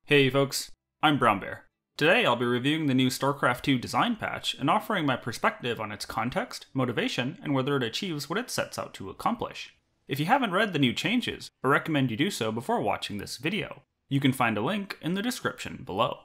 Hey folks, I'm brownbear. Today I'll be reviewing the new StarCraft II Design Patch and offering my perspective on its context, motivation, and whether it achieves what it sets out to accomplish. If you haven't read the new changes, I recommend you do so before watching this video. You can find a link in the description below.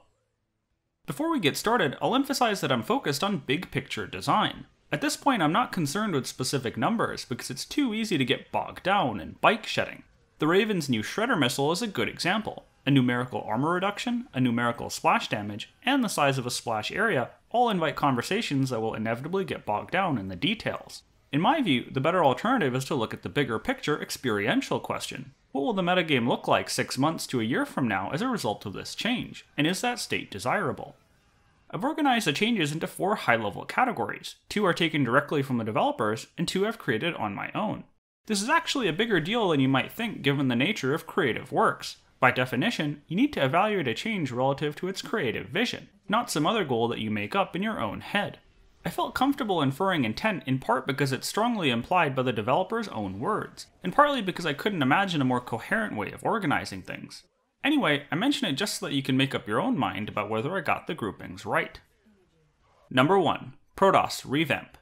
Before we get started, I'll emphasize that I'm focused on big picture design. At this point I'm not concerned with specific numbers because it's too easy to get bogged down in bike shedding. The Raven's new Shredder missile is a good example. A numerical armor reduction, a numerical splash damage, and the size of a splash area all invite conversations that will inevitably get bogged down in the details. In my view, the better alternative is to look at the bigger picture experiential question. What will the metagame look like 6 months to a year from now as a result of this change, and is that state desirable? I've organized the changes into 4 high-level categories. 2 are taken directly from the developers, and 2 I've created on my own. This is actually a bigger deal than you might think given the nature of creative works. By definition, you need to evaluate a change relative to its creative vision, not some other goal that you make up in your own head. I felt comfortable inferring intent in part because it's strongly implied by the developer's own words, and partly because I couldn't imagine a more coherent way of organizing things. Anyway, I mention it just so that you can make up your own mind about whether I got the groupings right. Number 1. Protoss Revamp.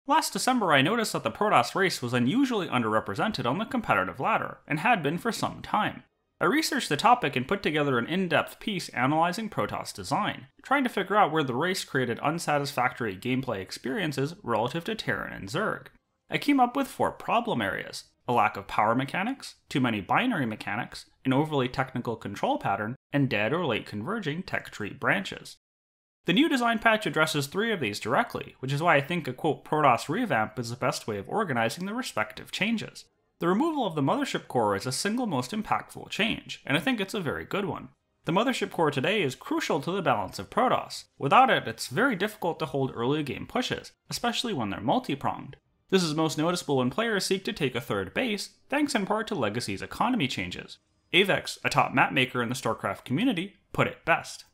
Last December I noticed that the Protoss race was unusually underrepresented on the competitive ladder, and had been for some time. I researched the topic and put together an in-depth piece analyzing Protoss design, trying to figure out where the race created unsatisfactory gameplay experiences relative to Terran and Zerg. I came up with 4 problem areas: a lack of power mechanics, too many binary mechanics, an overly technical control pattern, and dead or late converging tech tree branches. The new design patch addresses 3 of these directly, which is why I think a quote Protoss revamp is the best way of organizing the respective changes. The removal of the mothership core is the single most impactful change, and I think it's a very good one. The mothership core today is crucial to the balance of Protoss. Without it, it's very difficult to hold early game pushes, especially when they're multi-pronged. This is most noticeable when players seek to take a third base, thanks in part to Legacy's economy changes. Avex, a top mapmaker in the StarCraft community, put it best.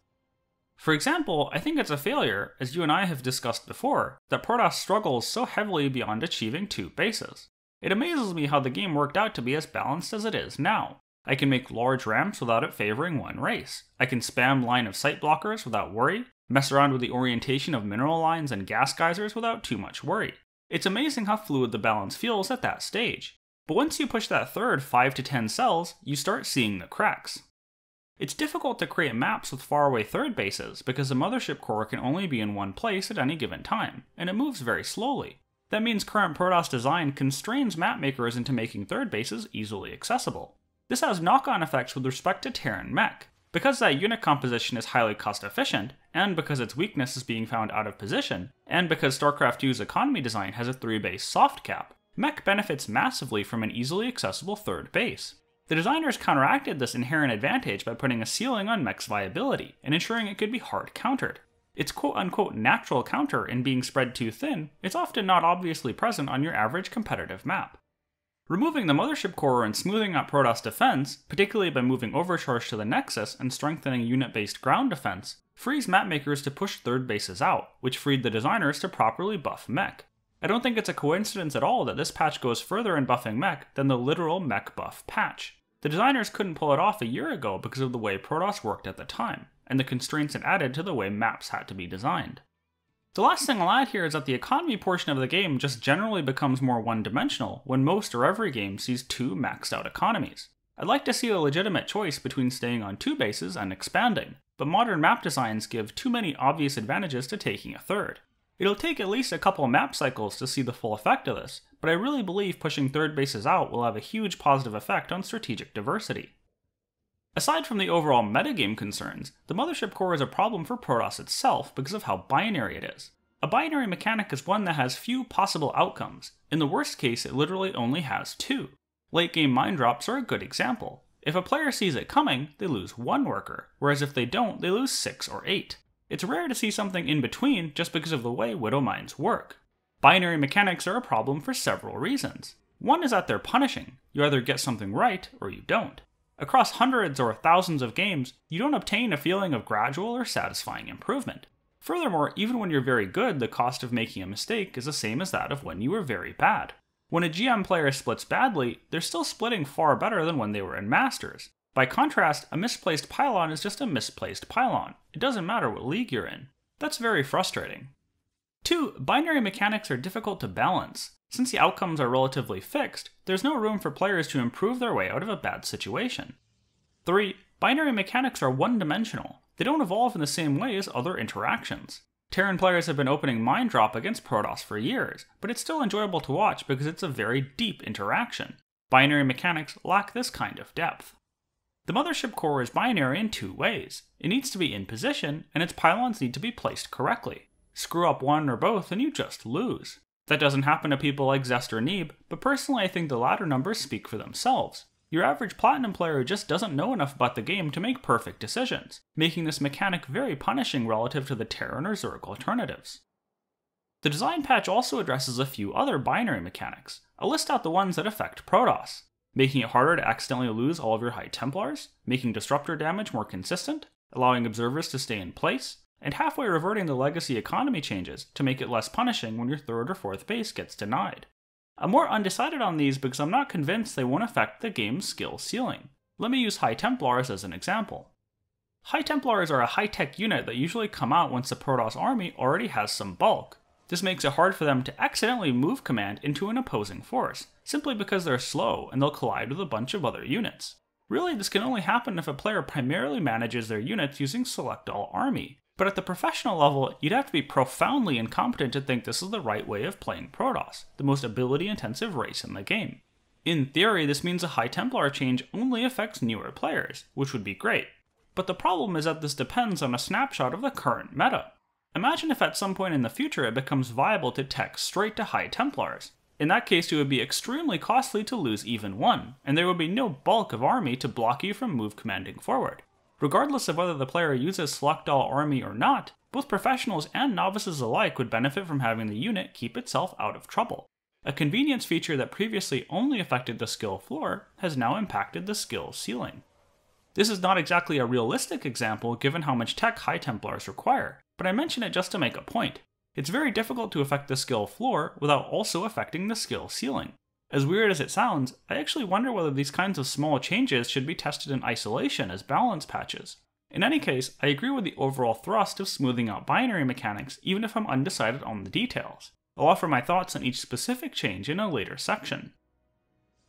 For example, I think it's a failure, as you and I have discussed before, that Protoss struggles so heavily beyond achieving 2 bases. It amazes me how the game worked out to be as balanced as it is now. I can make large ramps without it favoring one race. I can spam line of sight blockers without worry, mess around with the orientation of mineral lines and gas geysers without too much worry. It's amazing how fluid the balance feels at that stage. But once you push that third 5 to 10 cells, you start seeing the cracks. It's difficult to create maps with faraway third bases because the mothership core can only be in one place at any given time, and it moves very slowly. That means current Protoss design constrains mapmakers into making third bases easily accessible. This has knock-on effects with respect to Terran mech. Because that unit composition is highly cost-efficient, and because its weakness is being found out of position, and because StarCraft II's economy design has a 3-base soft cap, mech benefits massively from an easily accessible third base. The designers counteracted this inherent advantage by putting a ceiling on mech's viability, and ensuring it could be hard countered. Its quote-unquote natural counter in being spread too thin is often not obviously present on your average competitive map. Removing the mothership core and smoothing out Protoss defense, particularly by moving overcharge to the Nexus and strengthening unit-based ground defense, frees mapmakers to push third bases out, which freed the designers to properly buff mech. I don't think it's a coincidence at all that this patch goes further in buffing mech than the literal mech buff patch. The designers couldn't pull it off a year ago because of the way Protoss worked at the time, and the constraints it added to the way maps had to be designed. The last thing I'll add here is that the economy portion of the game just generally becomes more one-dimensional when most or every game sees 2 maxed out economies. I'd like to see a legitimate choice between staying on 2 bases and expanding, but modern map designs give too many obvious advantages to taking a third. It'll take at least a couple map cycles to see the full effect of this, but I really believe pushing third bases out will have a huge positive effect on strategic diversity. Aside from the overall metagame concerns, the mothership core is a problem for Protoss itself because of how binary it is. A binary mechanic is one that has few possible outcomes. In the worst case, it literally only has 2. Late game mine drops are a good example. If a player sees it coming, they lose 1 worker, whereas if they don't, they lose 6 or 8. It's rare to see something in between just because of the way Widow mines work. Binary mechanics are a problem for several reasons. One is that they're punishing. You either get something right, or you don't. Across hundreds or thousands of games, you don't obtain a feeling of gradual or satisfying improvement. Furthermore, even when you're very good, the cost of making a mistake is the same as that of when you were very bad. When a GM player splits badly, they're still splitting far better than when they were in Masters. By contrast, a misplaced pylon is just a misplaced pylon. It doesn't matter what league you're in. That's very frustrating. 2. Binary mechanics are difficult to balance. Since the outcomes are relatively fixed, there's no room for players to improve their way out of a bad situation. 3. Binary mechanics are one-dimensional. They don't evolve in the same way as other interactions. Terran players have been opening Mind Drop against Protoss for years, but it's still enjoyable to watch because it's a very deep interaction. Binary mechanics lack this kind of depth. The mothership core is binary in 2 ways. It needs to be in position, and its pylons need to be placed correctly. Screw up one or both and you just lose. That doesn't happen to people like Zest or Neeb, but personally I think the latter numbers speak for themselves. Your average Platinum player just doesn't know enough about the game to make perfect decisions, making this mechanic very punishing relative to the Terran or Zerg alternatives. The design patch also addresses a few other binary mechanics. I'll list out the ones that affect Protoss. Making it harder to accidentally lose all of your High Templars, making disruptor damage more consistent, allowing observers to stay in place, and halfway reverting the legacy economy changes to make it less punishing when your 3rd or 4th base gets denied. I'm more undecided on these because I'm not convinced they won't affect the game's skill ceiling. Let me use High Templars as an example. High Templars are a high-tech unit that usually come out once the Protoss army already has some bulk. This makes it hard for them to accidentally move command into an opposing force, simply because they're slow and they'll collide with a bunch of other units. Really, this can only happen if a player primarily manages their units using Select All Army, but at the professional level, you'd have to be profoundly incompetent to think this is the right way of playing Protoss, the most ability-intensive race in the game. In theory, this means a High Templar change only affects newer players, which would be great. But the problem is that this depends on a snapshot of the current meta. Imagine if at some point in the future it becomes viable to tech straight to High Templars. In that case, it would be extremely costly to lose even one, and there would be no bulk of army to block you from move commanding forward. Regardless of whether the player uses Select All Army or not, both professionals and novices alike would benefit from having the unit keep itself out of trouble. A convenience feature that previously only affected the skill floor has now impacted the skill ceiling. This is not exactly a realistic example given how much tech High Templars require, but I mention it just to make a point. It's very difficult to affect the skill floor without also affecting the skill ceiling. As weird as it sounds, I actually wonder whether these kinds of small changes should be tested in isolation as balance patches. In any case, I agree with the overall thrust of smoothing out binary mechanics even if I'm undecided on the details. I'll offer my thoughts on each specific change in a later section.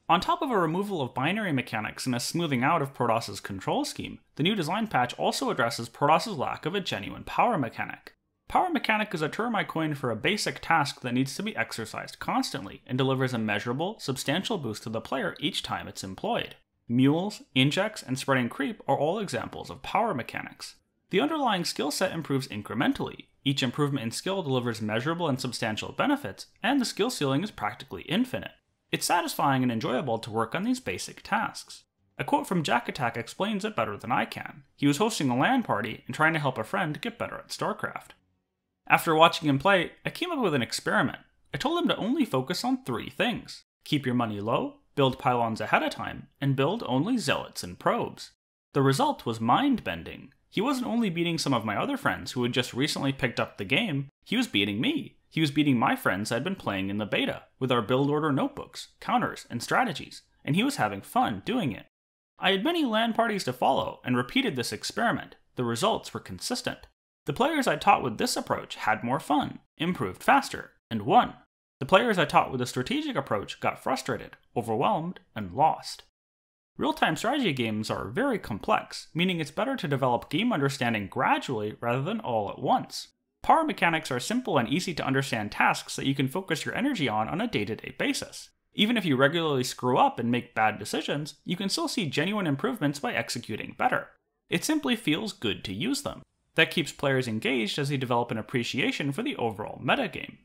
On top of a removal of binary mechanics and a smoothing out of Protoss's control scheme, the new design patch also addresses Protoss's lack of a genuine power mechanic. Power mechanic is a term I coined for a basic task that needs to be exercised constantly and delivers a measurable, substantial boost to the player each time it's employed. Mules, injects, and spreading creep are all examples of power mechanics. The underlying skill set improves incrementally. Each improvement in skill delivers measurable and substantial benefits, and the skill ceiling is practically infinite. It's satisfying and enjoyable to work on these basic tasks. A quote from Jack Attack explains it better than I can. He was hosting a LAN party and trying to help a friend get better at StarCraft. After watching him play, I came up with an experiment. I told him to only focus on 3 things. Keep your money low, build pylons ahead of time, and build only zealots and probes. The result was mind-bending. He wasn't only beating some of my other friends who had just recently picked up the game, he was beating me. He was beating my friends I'd been playing in the beta, with our build order notebooks, counters, and strategies, and he was having fun doing it. I had many LAN parties to follow, and repeated this experiment. The results were consistent. The players I taught with this approach had more fun, improved faster, and won. The players I taught with a strategic approach got frustrated, overwhelmed, and lost. Real-time strategy games are very complex, meaning it's better to develop game understanding gradually rather than all at once. Power mechanics are simple and easy to understand tasks that you can focus your energy on a day-to-day basis. Even if you regularly screw up and make bad decisions, you can still see genuine improvements by executing better. It simply feels good to use them. That keeps players engaged as they develop an appreciation for the overall metagame.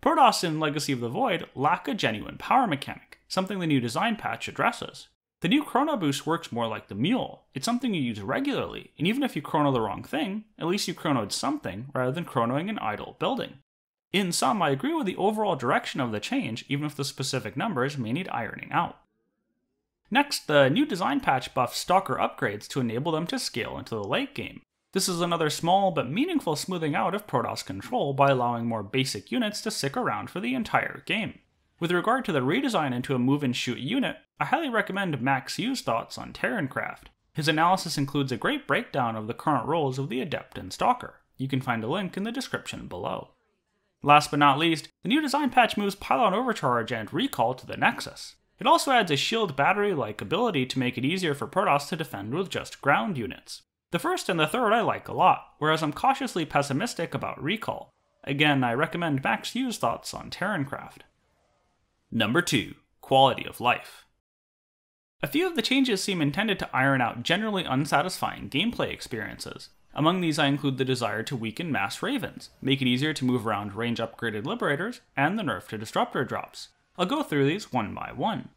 Protoss and Legacy of the Void lack a genuine power mechanic, something the new design patch addresses. The new chrono boost works more like the mule. It's something you use regularly, and even if you chrono the wrong thing, at least you chronoed something rather than chronoing an idle building. In sum, I agree with the overall direction of the change, even if the specific numbers may need ironing out. Next, the new design patch buffs Stalker upgrades to enable them to scale into the late game. This is another small but meaningful smoothing out of Protoss control by allowing more basic units to stick around for the entire game. With regard to the redesign into a move and shoot unit, I highly recommend Max U's thoughts on Terrancraft. His analysis includes a great breakdown of the current roles of the Adept and Stalker. You can find a link in the description below. Last but not least, the new design patch moves Pylon Overcharge and Recall to the Nexus. It also adds a shield battery-like ability to make it easier for Protoss to defend with just ground units. The first and the third I like a lot, whereas I'm cautiously pessimistic about Recall. Again, I recommend Max Hughes' thoughts on Terrancraft. Number 2. Quality of life. A few of the changes seem intended to iron out generally unsatisfying gameplay experiences. Among these I include the desire to weaken mass ravens, make it easier to move around range-upgraded liberators, and the nerf to disruptor drops. I'll go through these one by one.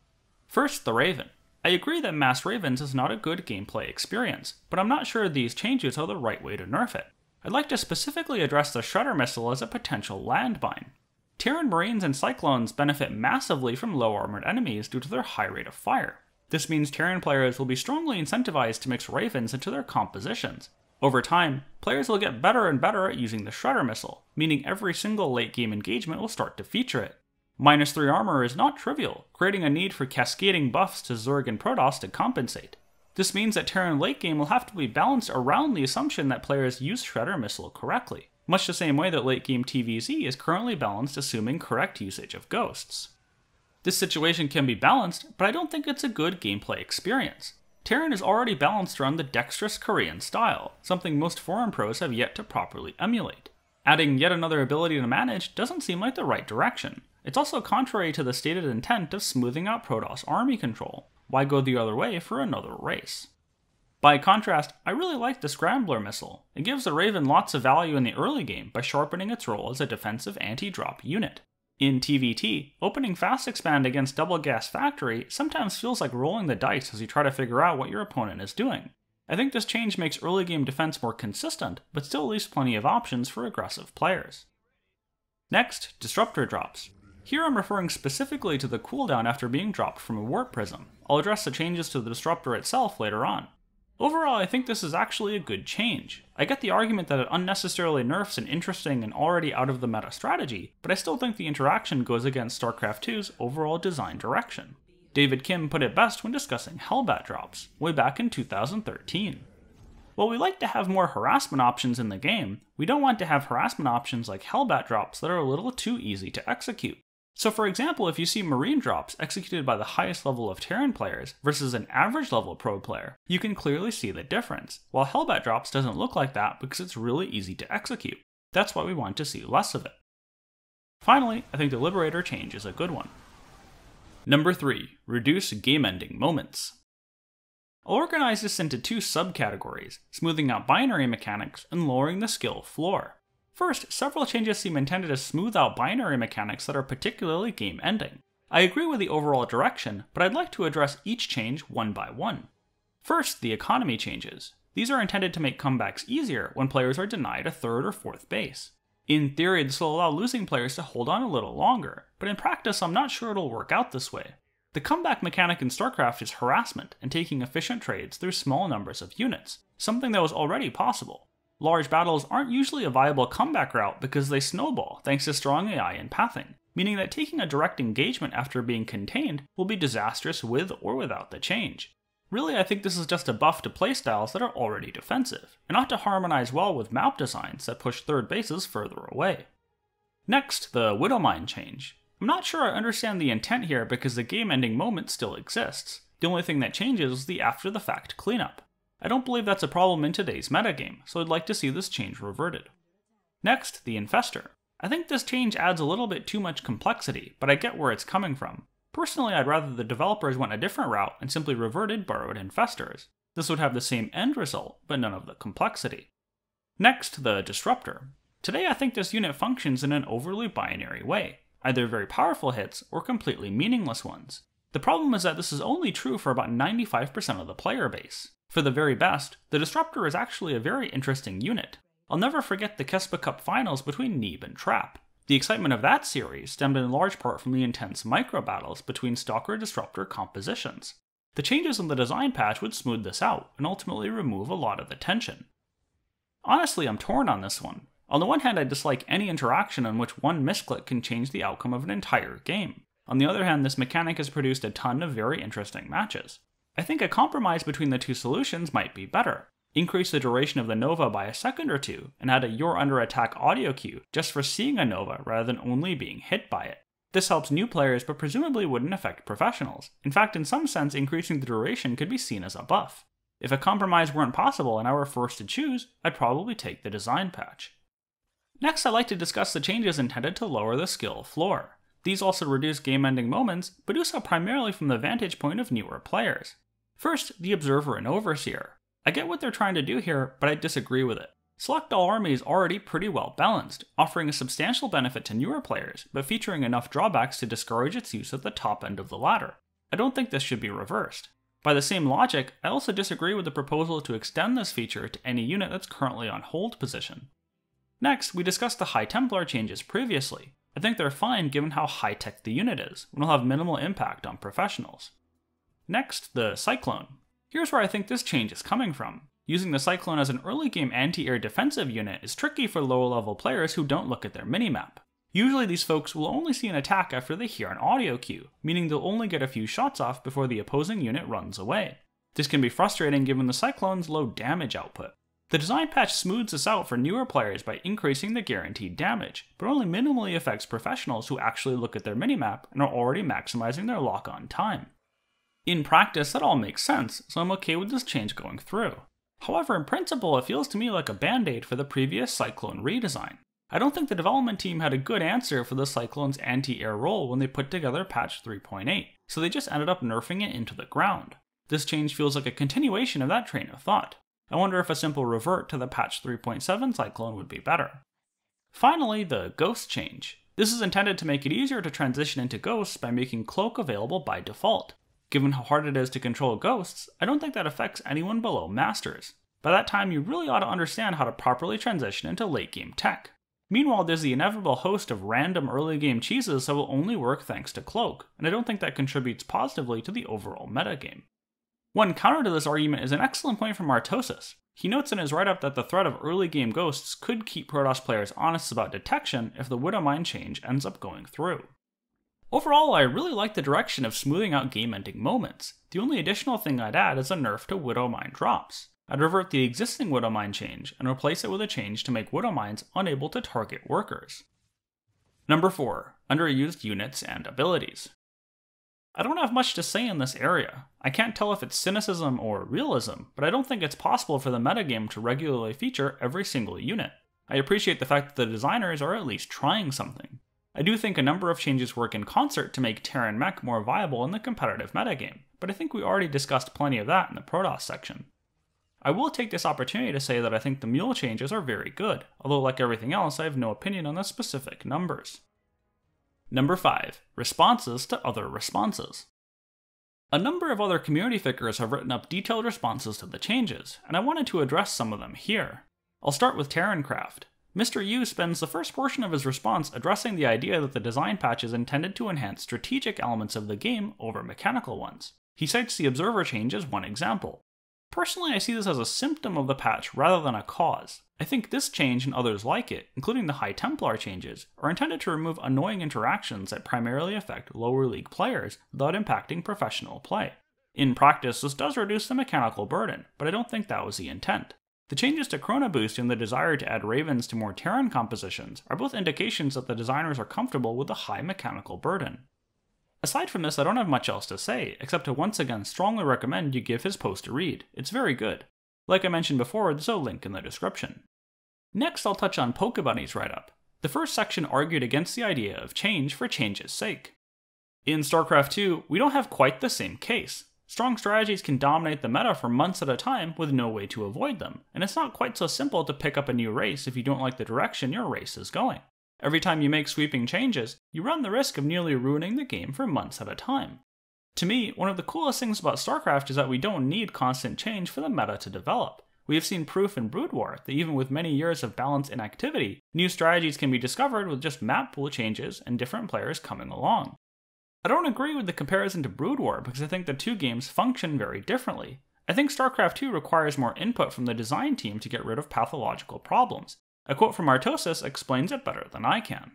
First, the Raven. I agree that mass ravens is not a good gameplay experience, but I'm not sure these changes are the right way to nerf it. I'd like to specifically address the Shredder missile as a potential landmine. Terran Marines and Cyclones benefit massively from low-armored enemies due to their high rate of fire. This means Terran players will be strongly incentivized to mix Ravens into their compositions. Over time, players will get better and better at using the Shredder missile, meaning every single late-game engagement will start to feature it. -3 armor is not trivial, creating a need for cascading buffs to Zerg and Protoss to compensate. This means that Terran late game will have to be balanced around the assumption that players use Shredder missile correctly, much the same way that late game TVZ is currently balanced assuming correct usage of ghosts. This situation can be balanced, but I don't think it's a good gameplay experience. Terran is already balanced around the dexterous Korean style, something most foreign pros have yet to properly emulate. Adding yet another ability to manage doesn't seem like the right direction. It's also contrary to the stated intent of smoothing out Protoss army control. Why go the other way for another race? By contrast, I really like the Scrambler missile. It gives the Raven lots of value in the early game by sharpening its role as a defensive anti-drop unit. In TVT, opening Fast Expand against Double Gas Factory sometimes feels like rolling the dice as you try to figure out what your opponent is doing. I think this change makes early game defense more consistent, but still leaves plenty of options for aggressive players. Next, Disruptor drops. Here I'm referring specifically to the cooldown after being dropped from a Warp Prism. I'll address the changes to the Disruptor itself later on. Overall, I think this is actually a good change. I get the argument that it unnecessarily nerfs an interesting and already out of the meta strategy, but I still think the interaction goes against StarCraft II's overall design direction. David Kim put it best when discussing Hellbat drops, way back in 2013. While we like to have more harassment options in the game, we don't want to have harassment options like Hellbat drops that are a little too easy to execute. So for example, if you see Marine drops executed by the highest level of Terran players versus an average level pro player, you can clearly see the difference, while Hellbat drops doesn't look like that because it's really easy to execute. That's why we want to see less of it. Finally, I think the Liberator change is a good one. Number 3. Reduce game-ending moments. I'll organize this into two subcategories, smoothing out binary mechanics and lowering the skill floor. First, several changes seem intended to smooth out binary mechanics that are particularly game-ending. I agree with the overall direction, but I'd like to address each change one by one. First, the economy changes. These are intended to make comebacks easier when players are denied a third or fourth base. In theory, this will allow losing players to hold on a little longer, but in practice I'm not sure it'll work out this way. The comeback mechanic in StarCraft is harassment and taking efficient trades through small numbers of units, something that was already possible. Large battles aren't usually a viable comeback route because they snowball thanks to strong AI and pathing, meaning that taking a direct engagement after being contained will be disastrous with or without the change. Really, I think this is just a buff to playstyles that are already defensive, and ought to harmonize well with map designs that push third bases further away. Next, the Widowmine change. I'm not sure I understand the intent here because the game-ending moment still exists. The only thing that changes is the after-the-fact cleanup. I don't believe that's a problem in today's metagame, so I'd like to see this change reverted. Next, the Infestor. I think this change adds a little bit too much complexity, but I get where it's coming from. Personally, I'd rather the developers went a different route and simply reverted borrowed Infestors. This would have the same end result, but none of the complexity. Next, the Disruptor. Today I think this unit functions in an overly binary way, either very powerful hits or completely meaningless ones. The problem is that this is only true for about 95% of the player base. For the very best, the Disruptor is actually a very interesting unit. I'll never forget the Kespa Cup finals between Neeb and Trap. The excitement of that series stemmed in large part from the intense micro-battles between Stalker-Disruptor compositions. The changes in the design patch would smooth this out, and ultimately remove a lot of the tension. Honestly, I'm torn on this one. On the one hand, I dislike any interaction in which one misclick can change the outcome of an entire game. On the other hand, this mechanic has produced a ton of very interesting matches. I think a compromise between the two solutions might be better. Increase the duration of the Nova by a second or two, and add a "You're under attack" audio cue just for seeing a Nova rather than only being hit by it. This helps new players but presumably wouldn't affect professionals. In fact, in some sense, increasing the duration could be seen as a buff. If a compromise weren't possible and I were forced to choose, I'd probably take the design patch. Next, I'd like to discuss the changes intended to lower the skill floor. These also reduce game-ending moments, but do so primarily from the vantage point of newer players. First, the Observer and Overseer. I get what they're trying to do here, but I disagree with it. Select All Army is already pretty well balanced, offering a substantial benefit to newer players, but featuring enough drawbacks to discourage its use at the top end of the ladder. I don't think this should be reversed. By the same logic, I also disagree with the proposal to extend this feature to any unit that's currently on hold position. Next, we discussed the High Templar changes previously. I think they're fine given how high-tech the unit is, and will have minimal impact on professionals. Next, the Cyclone. Here's where I think this change is coming from. Using the Cyclone as an early game anti-air defensive unit is tricky for lower level players who don't look at their minimap. Usually these folks will only see an attack after they hear an audio cue, meaning they'll only get a few shots off before the opposing unit runs away. This can be frustrating given the Cyclone's low damage output. The design patch smooths this out for newer players by increasing the guaranteed damage, but only minimally affects professionals who actually look at their minimap and are already maximizing their lock-on time. In practice, that all makes sense, so I'm okay with this change going through. However, in principle, it feels to me like a band-aid for the previous Cyclone redesign. I don't think the development team had a good answer for the Cyclone's anti-air role when they put together patch 3.8, so they just ended up nerfing it into the ground. This change feels like a continuation of that train of thought. I wonder if a simple revert to the patch 3.7 Cyclone would be better. Finally, the Ghost change. This is intended to make it easier to transition into Ghosts by making Cloak available by default. Given how hard it is to control Ghosts, I don't think that affects anyone below Masters. By that time, you really ought to understand how to properly transition into late game tech. Meanwhile, there's the inevitable host of random early game cheeses that will only work thanks to Cloak, and I don't think that contributes positively to the overall metagame. One counter to this argument is an excellent point from Artosis. He notes in his write-up that the threat of early game Ghosts could keep Protoss players honest about detection if the Widowmine change ends up going through. Overall, I really like the direction of smoothing out game-ending moments. The only additional thing I'd add is a nerf to Widowmine drops. I'd revert the existing Widowmine change and replace it with a change to make Widowmines unable to target workers. Number 4. Underused units and abilities. I don't have much to say in this area. I can't tell if it's cynicism or realism, but I don't think it's possible for the metagame to regularly feature every single unit. I appreciate the fact that the designers are at least trying something. I do think a number of changes work in concert to make Terran Mech more viable in the competitive metagame, but I think we already discussed plenty of that in the Protoss section. I will take this opportunity to say that I think the mule changes are very good, although like everything else I have no opinion on the specific numbers. Number 5. Responses to other responses. A number of other community figures have written up detailed responses to the changes, and I wanted to address some of them here. I'll start with Terrancraft. Mr. Yu spends the first portion of his response addressing the idea that the design patch is intended to enhance strategic elements of the game over mechanical ones. He cites the Observer change as one example. Personally, I see this as a symptom of the patch rather than a cause. I think this change and others like it, including the High Templar changes, are intended to remove annoying interactions that primarily affect lower league players without impacting professional play. In practice, this does reduce the mechanical burden, but I don't think that was the intent. The changes to Chrono Boost and the desire to add Ravens to more Terran compositions are both indications that the designers are comfortable with the high mechanical burden. Aside from this, I don't have much else to say, except to once again strongly recommend you give his post a read. It's very good. Like I mentioned before, there's a link in the description. Next, I'll touch on Pokebunny's write-up. The first section argued against the idea of change for change's sake. In StarCraft II, we don't have quite the same case. Strong strategies can dominate the meta for months at a time with no way to avoid them, and it's not quite so simple to pick up a new race if you don't like the direction your race is going. Every time you make sweeping changes, you run the risk of nearly ruining the game for months at a time. To me, one of the coolest things about StarCraft is that we don't need constant change for the meta to develop. We have seen proof in Brood War that even with many years of balanced inactivity, new strategies can be discovered with just map pool changes and different players coming along. I don't agree with the comparison to Brood War because I think the two games function very differently. I think StarCraft II requires more input from the design team to get rid of pathological problems. A quote from Artosis explains it better than I can.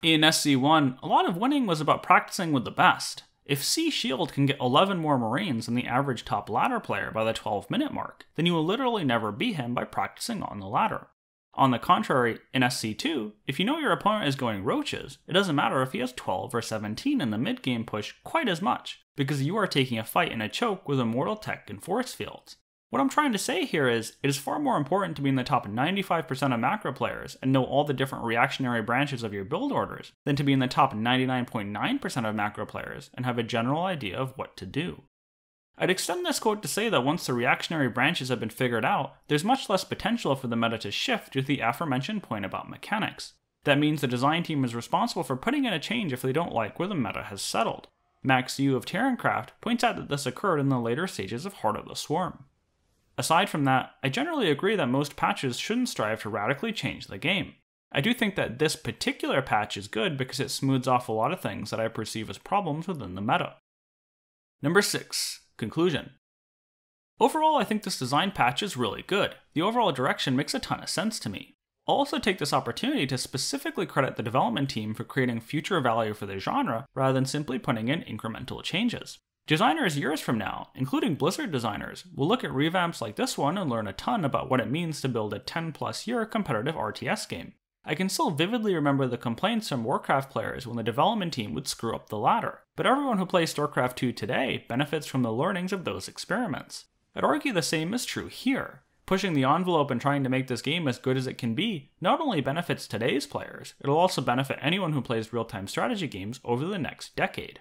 In SC1, a lot of winning was about practicing with the best. If Sea Shield can get 11 more Marines than the average top ladder player by the 12-minute mark, then you will literally never beat him by practicing on the ladder. On the contrary, in SC2, if you know your opponent is going roaches, it doesn't matter if he has 12 or 17 in the mid-game push quite as much, because you are taking a fight in a choke with immortal tech and force fields. What I'm trying to say here is, it is far more important to be in the top 95% of macro players and know all the different reactionary branches of your build orders, than to be in the top 99.9% of macro players and have a general idea of what to do. I'd extend this quote to say that once the reactionary branches have been figured out, there's much less potential for the meta to shift due to the aforementioned point about mechanics. That means the design team is responsible for putting in a change if they don't like where the meta has settled. Max Yu of Terrancraft points out that this occurred in the later stages of Heart of the Swarm. Aside from that, I generally agree that most patches shouldn't strive to radically change the game. I do think that this particular patch is good because it smooths off a lot of things that I perceive as problems within the meta. Number 6. Conclusion. Overall, I think this design patch is really good. The overall direction makes a ton of sense to me. I'll also take this opportunity to specifically credit the development team for creating future value for the genre rather than simply putting in incremental changes. Designers years from now, including Blizzard designers, will look at revamps like this one and learn a ton about what it means to build a 10+ year competitive RTS game. I can still vividly remember the complaints from Warcraft players when the development team would screw up the ladder, but everyone who plays StarCraft II today benefits from the learnings of those experiments. I'd argue the same is true here. Pushing the envelope and trying to make this game as good as it can be not only benefits today's players, it'll also benefit anyone who plays real-time strategy games over the next decade.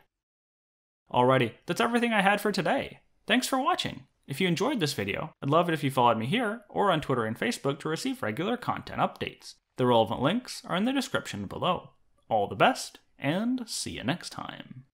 Alrighty, that's everything I had for today. Thanks for watching. If you enjoyed this video, I'd love it if you followed me here or on Twitter and Facebook to receive regular content updates. The relevant links are in the description below. All the best, and see you next time.